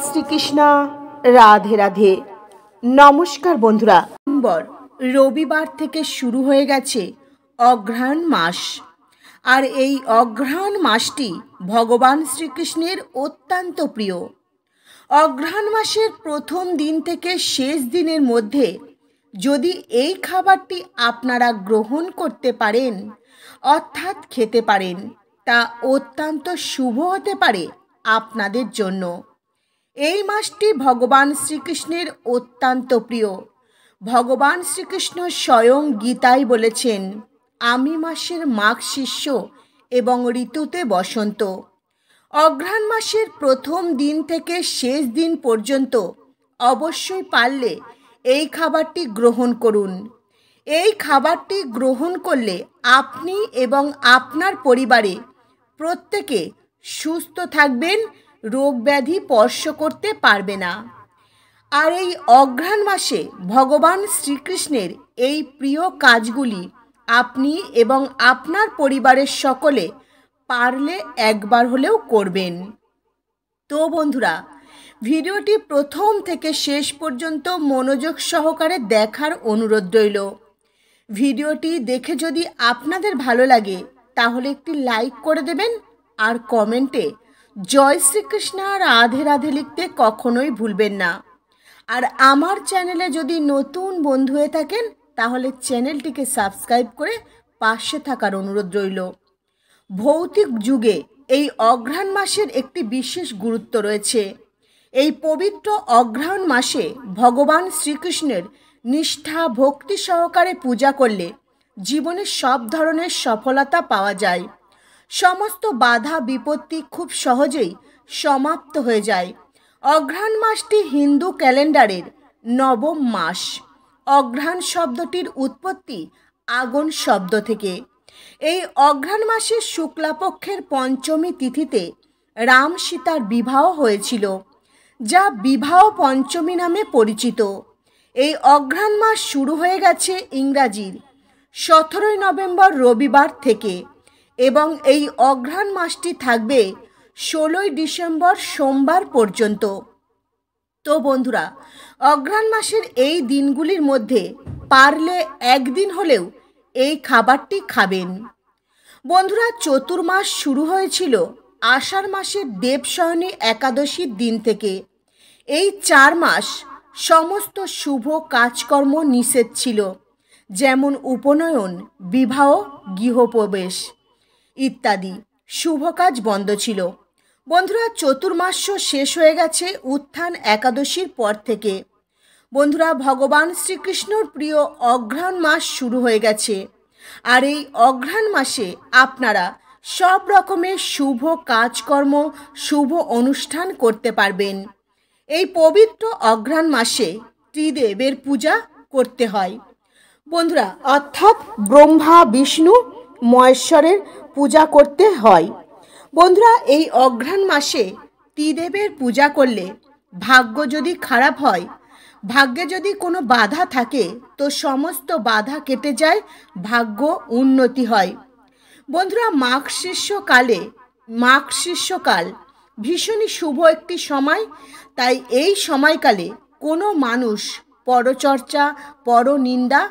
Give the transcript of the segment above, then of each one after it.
শ্রীকৃষ্ণ। রাধে রাধে। নমস্কার বন্ধুরা। রবিবার থেকে শুরু হয়ে গেছে অগ্রহায়ণ মাস। আর এই অগ্রহায়ণ মাসটি ভগবান শ্রীকৃষ্ণের অত্যন্ত প্রিয়। অগ্রহায়ণ মাসের প্রথম দিন থেকে শেষ দিনের মধ্যে যদি এই খাবারটি আপনারা গ্রহণ করতে পারেন, অর্থাৎ খেতে পারেন, তা অত্যন্ত শুভ হতে পারে আপনাদের জন্য। এই মাসটি ভগবান শ্রীকৃষ্ণের অত্যন্ত প্রিয়। ভগবান শ্রীকৃষ্ণ স্বয়ং গীতায় বলেছেন, আমি মাসের মাঘ শিষ্য এবং ঋতুতে বসন্ত। অগ্রহায়ণ মাসের প্রথম দিন থেকে শেষ দিন পর্যন্ত অবশ্যই পারলে এই খাবারটি গ্রহণ করুন। এই খাবারটি গ্রহণ করলে আপনি এবং আপনার পরিবারে প্রত্যেকে সুস্থ থাকবেন, রোগ ব্যাধি স্পর্শ করতে পারবে না। আর এই অগ্রহায়ণ মাসে ভগবান শ্রীকৃষ্ণের এই প্রিয় কাজগুলি আপনি এবং আপনার পরিবারের সকলে পারলে একবার হলেও করবেন। তো বন্ধুরা, ভিডিওটি প্রথম থেকে শেষ পর্যন্ত মনোযোগ সহকারে দেখার অনুরোধ রইল। ভিডিওটি দেখে যদি আপনাদের ভালো লাগে তাহলে একটি লাইক করে দেবেন আর কমেন্টে জয় শ্রীকৃষ্ণ রাধে রাধে লিখতে কখনোই ভুলবেন না। আর আমার চ্যানেলে যদি নতুন বন্ধু হয়ে থাকেন তাহলে চ্যানেলটিকে সাবস্ক্রাইব করে পাশে থাকার অনুরোধ রইল। ভৌতিক যুগে এই অগ্রহায়ণ মাসের একটি বিশেষ গুরুত্ব রয়েছে। এই পবিত্র অগ্রহায়ণ মাসে ভগবান শ্রীকৃষ্ণের নিষ্ঠা ভক্তি সহকারে পূজা করলে জীবনে সব ধরনের সফলতা পাওয়া যায়। সমস্ত বাধা বিপত্তি খুব সহজেই সমাপ্ত হয়ে যায়। অগ্রহায়ণ মাসটি হিন্দু ক্যালেন্ডারের নবম মাস। অগ্রহায়ণ শব্দটির উৎপত্তি আগুন শব্দ থেকে। এই অগ্রহায়ণ মাসের শুক্লাপক্ষের পঞ্চমী তিথিতে রাম সীতার বিবাহ হয়েছিল, যা বিবাহ পঞ্চমী নামে পরিচিত। এই অগ্রহায়ণ মাস শুরু হয়ে গেছে ইংরাজির 17 নভেম্বর রবিবার থেকে এবং এই অগ্রহায়ণ মাসটি থাকবে 16 ডিসেম্বর সোমবার পর্যন্ত। তো বন্ধুরা, অগ্রহায়ণ মাসের এই দিনগুলির মধ্যে পারলে একদিন হলেও এই খাবারটি খাবেন। বন্ধুরা, চতুর্মাস শুরু হয়েছিল আষাঢ় মাসের দেবশয়নী একাদশীর দিন থেকে। এই 4 মাস সমস্ত শুভ কাজকর্ম নিষেধ ছিল, যেমন উপনয়ন, বিবাহ, গৃহপ্রবেশ ইত্যাদি শুভ কাজ বন্ধ ছিল। বন্ধুরা, চতুর্মাস্য শেষ হয়ে গেছে উত্থান একাদশীর পর থেকে। বন্ধুরা, ভগবান শ্রীকৃষ্ণর প্রিয় অগ্রহায়ণ মাস শুরু হয়ে গেছে। আর এই অগ্রহায়ণ মাসে আপনারা সব রকমের শুভ কাজকর্ম, শুভ অনুষ্ঠান করতে পারবেন। এই পবিত্র অগ্রহায়ণ মাসে ত্রিদেবের পূজা করতে হয় বন্ধুরা, অর্থাৎ ব্রহ্মা, বিষ্ণু, মহেশ্বরের পূজা করতে হয়। বন্ধুরা, এই অগ্রহায়ণ মাসে ত্রিদেবের পূজা করলে ভাগ্য যদি খারাপ হয়, ভাগ্যে যদি কোনো বাধা থাকে, তো সমস্ত বাধা কেটে যায়, ভাগ্য উন্নতি হয়। বন্ধুরা, মাঘ শিষ্যকাল ভীষণই শুভ একটি সময়। তাই এই সময়কালে কোনো মানুষ পরচর্চা, পরনিন্দা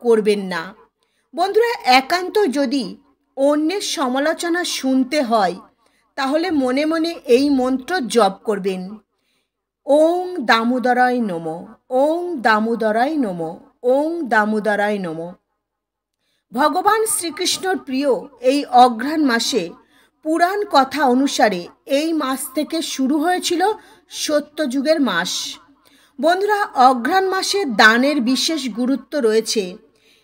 করবেন না। বন্ধুরা, একান্ত যদি অন্যের সমালোচনা শুনতে হয় তাহলে মনে মনে এই মন্ত্র জপ করবেন, ওং দামোদরায় নমঃ, ওং দামোদরায় নমঃ, ওং দামোদরায় নমঃ। ভগবান শ্রীকৃষ্ণর প্রিয় এই অগ্রহায়ণ মাসে পুরাণ কথা অনুসারে এই মাস থেকে শুরু হয়েছিল সত্যযুগের মাস। বন্ধুরা, অগ্রহায়ণ মাসে দানের বিশেষ গুরুত্ব রয়েছে।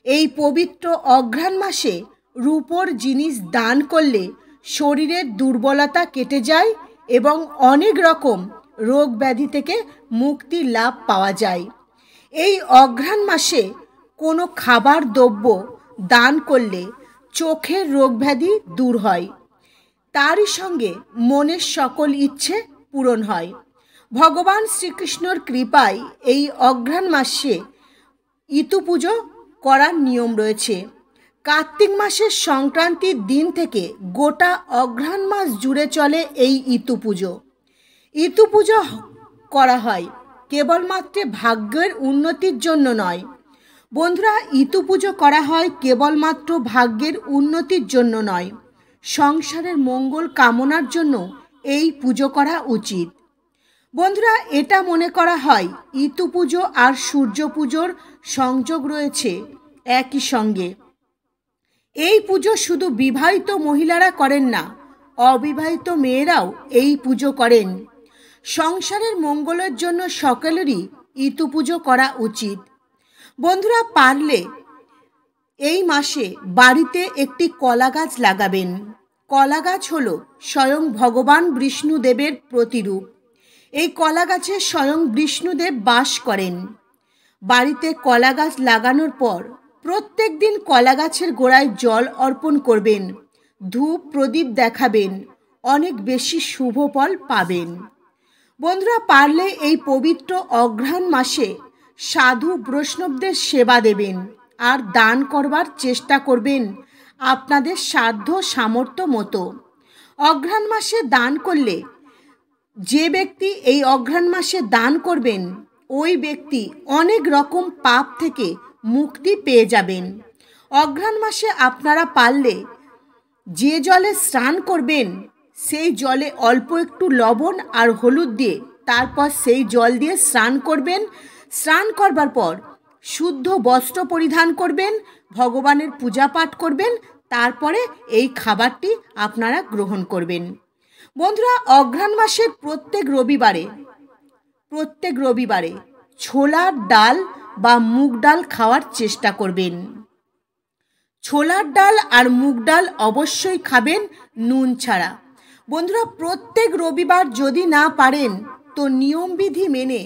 এই পবিত্র অগ্রহায়ণ মাসে রূপোর জিনিস দান করলে শরীরের দুর্বলতা কেটে যায় এবং অনেক রকম রোগ ব্যাধি থেকে মুক্তি লাভ পাওয়া যায়। এই অগ্রহায়ণ মাসে কোনো খাবার দ্রব্য দান করলে চোখের রোগ ব্যাধি দূর হয়, তারই সঙ্গে মনের সকল ইচ্ছে পূরণ হয়। ভগবান শ্রীকৃষ্ণর কৃপায় এই অগ্রহায়ণ মাসে ইতু পুজো করার নিয়ম রয়েছে। কার্তিক মাসের সংক্রান্তির দিন থেকে গোটা অগ্রহায়ণ মাস জুড়ে চলে এই ইতু পুজো। ইতু পুজো করা হয় কেবলমাত্র ভাগ্যের উন্নতির জন্য নয়। বন্ধুরা, ইতু পুজো করা হয় কেবলমাত্র ভাগ্যের উন্নতির জন্য নয়, সংসারের মঙ্গল কামনার জন্য এই পুজো করা উচিত। বন্ধুরা, এটা মনে করা হয় ইতু পুজো আর সূর্য পুজোর সংযোগ রয়েছে একই সঙ্গে। এই পুজো শুধু বিবাহিত মহিলারা করেন না, অবিবাহিত মেয়েরাও এই পুজো করেন। সংসারের মঙ্গলের জন্য সকলেরই ইতু পুজো করা উচিত। বন্ধুরা, পারলে এই মাসে বাড়িতে একটি কলা গাছ লাগাবেন। কলা গাছ হলো স্বয়ং ভগবান বিষ্ণুদেবের প্রতিরূপ। এই কলা গাছে স্বয়ং বিষ্ণুদেব বাস করেন। বাড়িতে কলা গাছ লাগানোর পর প্রত্যেক দিন কলা গাছের গোড়ায় জল অর্পণ করবেন, ধূপ প্রদীপ দেখাবেন, অনেক বেশি শুভ ফল পাবেন। বন্ধুরা, পারলে এই পবিত্র অঘ্রাণ মাসে সাধু বৈষ্ণবদের সেবা দেবেন আর দান করবার চেষ্টা করবেন আপনাদের সাধ্য সামর্থ্য মতো। অঘ্রাণ মাসে দান করলে, যে ব্যক্তি এই অঘ্রাণ মাসে দান করবেন ওই ব্যক্তি অনেক রকম পাপ থেকে মুক্তি পেয়ে যাবেন। অঘ্রাণ মাসে আপনারা পারলে যে জলে স্নান করবেন সেই জলে অল্প একটু লবণ আর হলুদ দিয়ে তারপর সেই জল দিয়ে স্নান করবেন। স্নান করবার পর শুদ্ধ বস্ত্র পরিধান করবেন, ভগবানের পূজা পাঠ করবেন, তারপরে এই খাবারটি আপনারা গ্রহণ করবেন। বন্ধুরা, অঘ্রাণ মাসের প্রত্যেক রবিবারে ছোলার ডাল বা মুগ ডাল খাওয়ার চেষ্টা করবেন। ছোলার ডাল আর মুগ ডাল অবশ্যই খাবেন নুন ছাড়া। বন্ধুরা, প্রত্যেক রবিবার যদি না পারেন তো নিয়মবিধি মেনে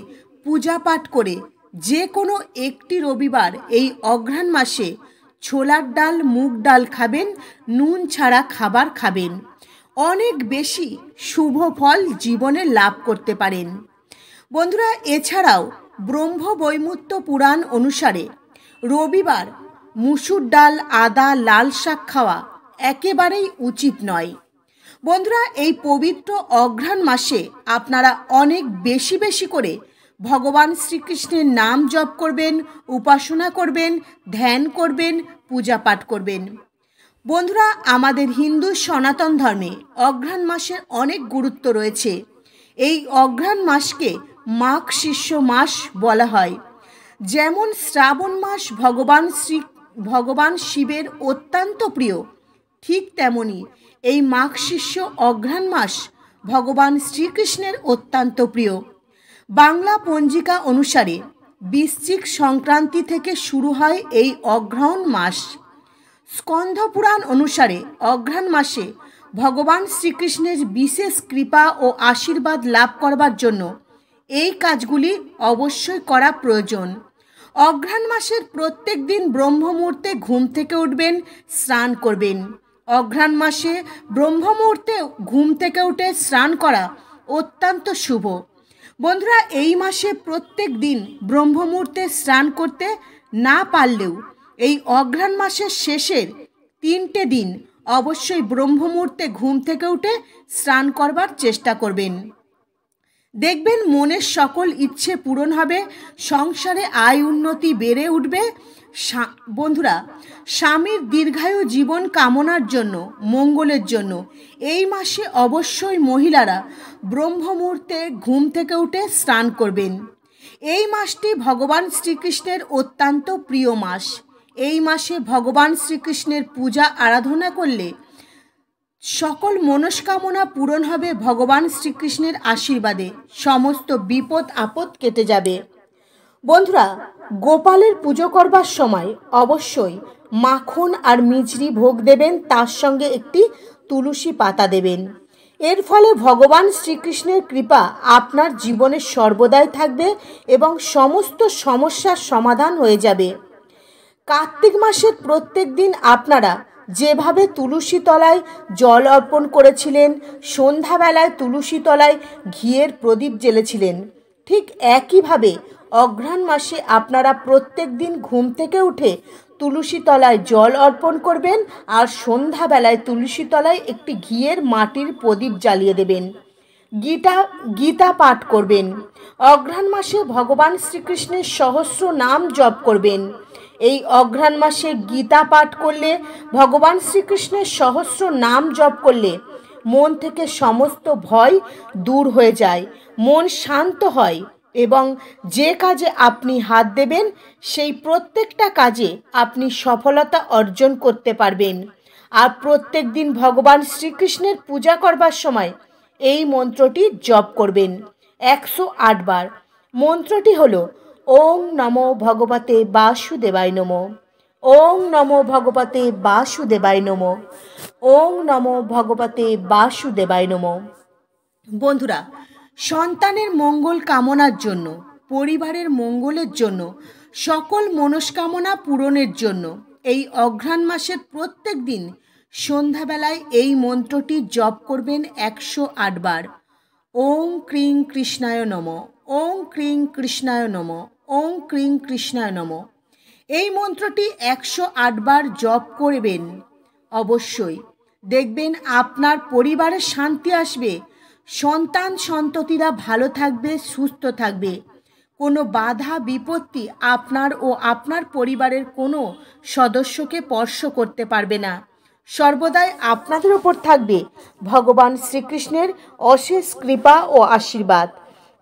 পূজা পাঠ করে যে কোনো একটি রবিবার এই অঘ্রাণ মাসে ছোলার ডাল মুগ ডাল খাবেন, নুন ছাড়া খাবার খাবেন। অনেক বেশি শুভ ফল জীবনে লাভ করতে পারেন। বন্ধুরা, এছাড়াও ব্রহ্ম বৈমূত্য পুরাণ অনুসারে রবিবার মুসুর ডাল, আদা, লাল শাক খাওয়া একেবারেই উচিত নয়। বন্ধুরা, এই পবিত্র অঘ্রাণ মাসে আপনারা অনেক বেশি বেশি করে ভগবান শ্রীকৃষ্ণের নাম জপ করবেন, উপাসনা করবেন, ধ্যান করবেন, পূজা পাঠ করবেন। বন্ধুরা, আমাদের হিন্দু সনাতন ধর্মে অঘ্রাণ মাসের অনেক গুরুত্ব রয়েছে। এই অঘ্রাণ মাসকে মাঘ শিষ্য মাস বলা হয়। যেমন শ্রাবণ মাস ভগবান শিবের অত্যন্ত প্রিয়, ঠিক তেমনি এই মাঘ শিষ্য অঘ্রাণ মাস ভগবান শ্রীকৃষ্ণের অত্যন্ত প্রিয়। বাংলা পঞ্জিকা অনুসারে বৃশ্চিক সংক্রান্তি থেকে শুরু হয় এই অঘ্রাণ মাস। স্কন্দ পুরাণ অনুসারে অঘ্রাণ মাসে ভগবান শ্রীকৃষ্ণের বিশেষ কৃপা ও আশীর্বাদ লাভ করবার জন্য এই কাজগুলি অবশ্যই করা প্রয়োজন। অঘ্রাণ মাসের প্রত্যেক দিন ব্রহ্ম মুহূর্তে ঘুম থেকে উঠবেন, স্নান করবেন। অঘ্রাণ মাসে ব্রহ্ম মুহূর্তে ঘুম থেকে উঠে স্নান করা অত্যন্ত শুভ। বন্ধুরা, এই মাসে প্রত্যেক দিন ব্রহ্ম মুহূর্তে স্নান করতে না পারলেও এই অঘ্রাণ মাসের শেষের 3টে দিন অবশ্যই ব্রহ্ম মুহূর্তে ঘুম থেকে উঠে স্নান করবার চেষ্টা করবেন। দেখবেন মনের সকল ইচ্ছে পূরণ হবে, সংসারে আয় উন্নতি বেড়ে উঠবে। বন্ধুরা, স্বামীর দীর্ঘায়ু জীবন কামনার জন্য, মঙ্গলের জন্য এই মাসে অবশ্যই মহিলারা ব্রহ্ম মুহূর্তে ঘুম থেকে উঠে স্নান করবেন। এই মাসটি ভগবান শ্রীকৃষ্ণের অত্যন্ত প্রিয় মাস। এই মাসে ভগবান শ্রীকৃষ্ণের পূজা আরাধনা করলে সকল মনস্কামনা পূরণ হবে। ভগবান শ্রীকৃষ্ণের আশীর্বাদে সমস্ত বিপদ আপদ কেটে যাবে। বন্ধুরা, গোপালের পুজো করবার সময় অবশ্যই মাখন আর মিছরি ভোগ দেবেন, তার সঙ্গে একটি তুলসী পাতা দেবেন। এর ফলে ভগবান শ্রীকৃষ্ণের কৃপা আপনার জীবনে সর্বদাই থাকবে এবং সমস্ত সমস্যার সমাধান হয়ে যাবে। কার্তিক মাসের প্রত্যেক দিন আপনারা যেভাবে তুলসী তলায় জল অর্পণ করেছিলেন, সন্ধ্যাবেলায় তুলসী তলায় ঘিয়ের প্রদীপ জ্বেলেছিলেন, ঠিক একইভাবে অঘ্রাণ মাসে আপনারা প্রত্যেক দিন ঘুম থেকে উঠে তুলসী তলায় জল অর্পণ করবেন আর সন্ধ্যাবেলায় তুলসী তলায় একটি ঘিয়ের মাটির প্রদীপ জ্বালিয়ে দেবেন। গীতা পাঠ করবেন। অঘ্রাণ মাসে ভগবান শ্রীকৃষ্ণের সহস্র নাম জপ করবেন। এই অঘ্রাণ মাসে গীতা পাঠ করলে, ভগবান শ্রীকৃষ্ণের সহস্র নাম জপ করলে মন থেকে সমস্ত ভয় দূর হয়ে যায়, মন শান্ত হয় এবং যে কাজে আপনি হাত দেবেন সেই প্রত্যেকটা কাজে আপনি সফলতা অর্জন করতে পারবেন। আর প্রত্যেক দিন ভগবান শ্রীকৃষ্ণের পূজা করবার সময় এই মন্ত্রটি জপ করবেন 108 বার। মন্ত্রটি হলো ওং নমো ভগবতে বাসুদেবায় নমঃ, ওং নমো ভগবতে বাসুদেবায় নমঃ, ওং নমো ভগবতে বাসুদেবায় নমঃ। বন্ধুরা, সন্তানের মঙ্গল কামনার জন্য, পরিবারের মঙ্গলের জন্য, সকল মনস্কামনা পূরণের জন্য এই অঘ্রাণ মাসের প্রত্যেক দিন সন্ধ্যাবেলায় এই মন্ত্রটি জপ করবেন 108 বার। ওং ক্রিং কৃষ্ণায় নমঃ, ওং ক্রিং কৃষ্ণায় নমঃ, ওং ক্রিং কৃষ্ণায় নমঃ। এই মন্ত্রটি 108 বার জপ করবেন। অবশ্যই দেখবেন আপনার পরিবারে শান্তি আসবে, সন্তান সন্ততিরা ভালো থাকবে, সুস্থ থাকবে, কোনো বাধা বিপত্তি আপনার ও আপনার পরিবারের কোনো সদস্যকে স্পর্শ করতে পারবে না। সর্বদাই আপনাদের ওপর থাকবে ভগবান শ্রীকৃষ্ণের অশেষ কৃপা ও আশীর্বাদ।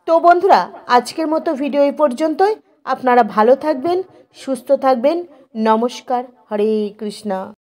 তো বন্ধুরা, আজকের মতো ভিডিও এই পর্যন্তই। আপনারা ভালো থাকবেন, সুস্থ থাকবেন। নমস্কার। হরে কৃষ্ণ।